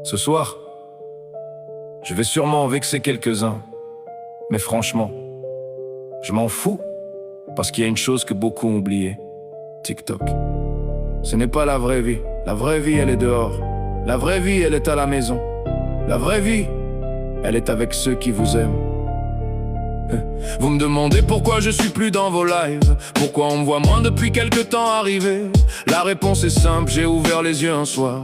Ce soir, je vais sûrement vexer quelques-uns. Mais franchement, je m'en fous. Parce qu'il y a une chose que beaucoup ont oubliée. TikTok. Ce n'est pas la vraie vie. La vraie vie, elle est dehors. La vraie vie, elle est à la maison. La vraie vie, elle est avec ceux qui vous aiment. Vous me demandez pourquoi je suis plus dans vos lives, pourquoi on me voit moins depuis quelque temps arriver. La réponse est simple, j'ai ouvert les yeux un soir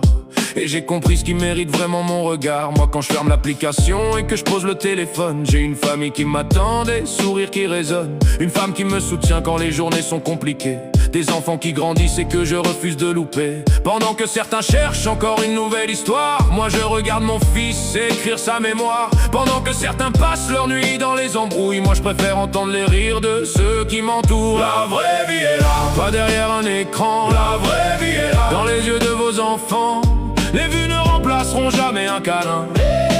et j'ai compris ce qui mérite vraiment mon regard. Moi quand je ferme l'application et que je pose le téléphone, j'ai une famille qui m'attend, des sourires qui résonnent, une femme qui me soutient quand les journées sont compliquées, des enfants qui grandissent et que je refuse de louper. Pendant que certains cherchent encore une nouvelle histoire, moi je regarde mon fils écrire sa mémoire. Pendant que certains passent leur nuit dans les embrouilles, moi je préfère entendre les rires de ceux qui m'entourent. La vraie vie est là, pas derrière un écran. La vraie vie est là, dans les yeux de vos enfants. Les vues ne remplaceront jamais un câlin,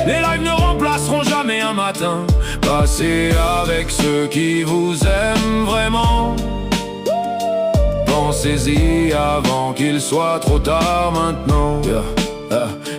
les lives ne remplaceront jamais un matin passé avec ceux qui vous aiment vraiment. Pensez-y avant qu'il soit trop tard maintenant.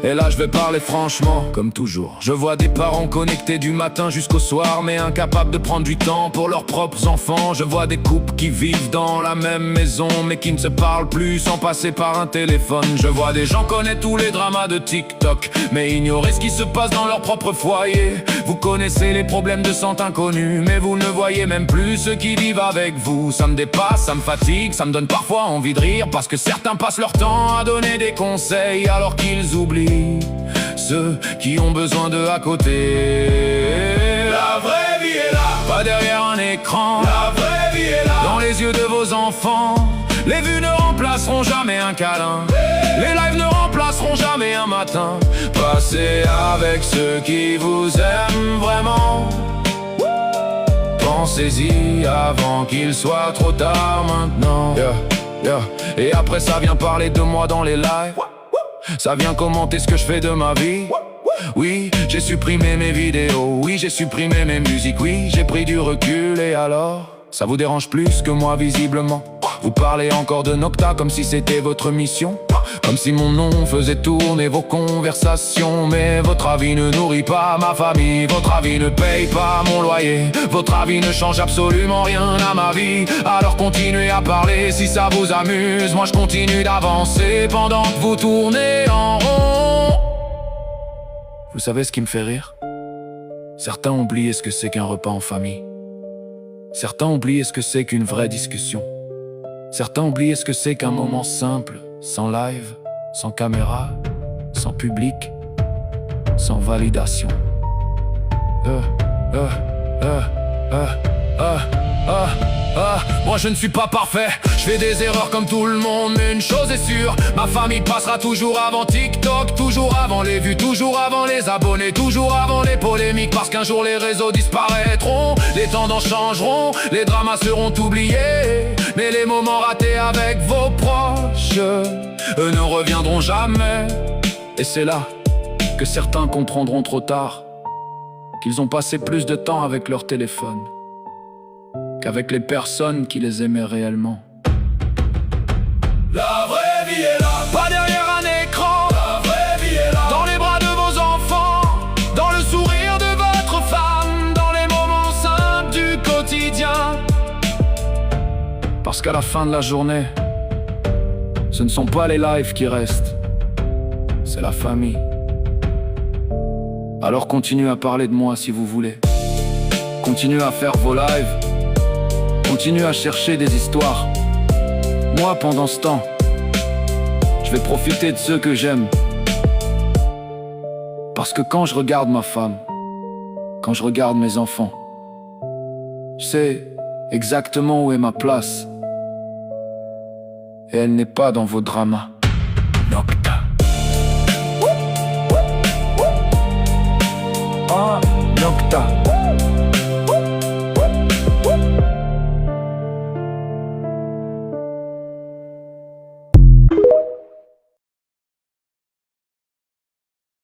Et là je vais parler franchement, comme toujours. Je vois des parents connectés du matin jusqu'au soir, mais incapables de prendre du temps pour leurs propres enfants. Je vois des couples qui vivent dans la même maison, mais qui ne se parlent plus sans passer par un téléphone. Je vois des gens connaître tous les dramas de TikTok, mais ignorer ce qui se passe dans leur propre foyer. Vous connaissez les problèmes de santé inconnus, mais vous ne voyez même plus ceux qui vivent avec vous. Ça me dépasse, ça me fatigue, ça me donne parfois envie de rire, parce que certains passent leur temps à donner des conseils alors qu'ils oublient ceux qui ont besoin d'eux à côté. La vraie vie est là, pas derrière un écran. La vraie vie est là, dans les yeux de vos enfants. Les vues ne remplaceront jamais un câlin, les lives ne remplaceront jamais un matin passé avec ceux qui vous aiment vraiment. Pensez-y avant qu'il soit trop tard maintenant. Et après ça vient parler de moi dans les lives, ça vient commenter ce que je fais de ma vie. Oui, j'ai supprimé mes vidéos, oui, j'ai supprimé mes musiques, oui, j'ai pris du recul. Et alors, ça vous dérange plus que moi visiblement. Vous parlez encore de Nocta comme si c'était votre mission, comme si mon nom faisait tourner vos conversations. Mais votre avis ne nourrit pas ma famille, votre avis ne paye pas mon loyer, votre avis ne change absolument rien à ma vie. Alors continuez à parler si ça vous amuse, moi je continue d'avancer pendant que vous tournez en rond. Vous savez ce qui me fait rire? Certains ont oublié ce que c'est qu'un repas en famille. Certains ont oublié ce que c'est qu'une vraie discussion. Certains ont oublié ce que c'est qu'un moment simple, sans live, sans caméra, sans public, sans validation. Moi je ne suis pas parfait, je fais des erreurs comme tout le monde, mais une chose est sûre, ma famille passera toujours avant TikTok, toujours avant les vues, toujours avant les abonnés, toujours avant les polémiques, parce qu'un jour les réseaux disparaîtront, les tendances changeront, les dramas seront oubliés, mais les moments ratés avec vos proches, eux ne reviendront jamais. Et c'est là que certains comprendront trop tard qu'ils ont passé plus de temps avec leur téléphone qu'avec les personnes qui les aimaient réellement. La vraie vie est là, pas derrière un écran. La vraie vie est là, dans les bras de vos enfants, dans le sourire de votre femme, dans les moments simples du quotidien. Parce qu'à la fin de la journée, ce ne sont pas les lives qui restent, c'est la famille. Alors continuez à parler de moi si vous voulez. Continuez à faire vos lives. Continuez à chercher des histoires. Moi, pendant ce temps, je vais profiter de ceux que j'aime. Parce que quand je regarde ma femme, quand je regarde mes enfants, je sais exactement où est ma place. Et elle n'est pas dans vos dramas. Nocta.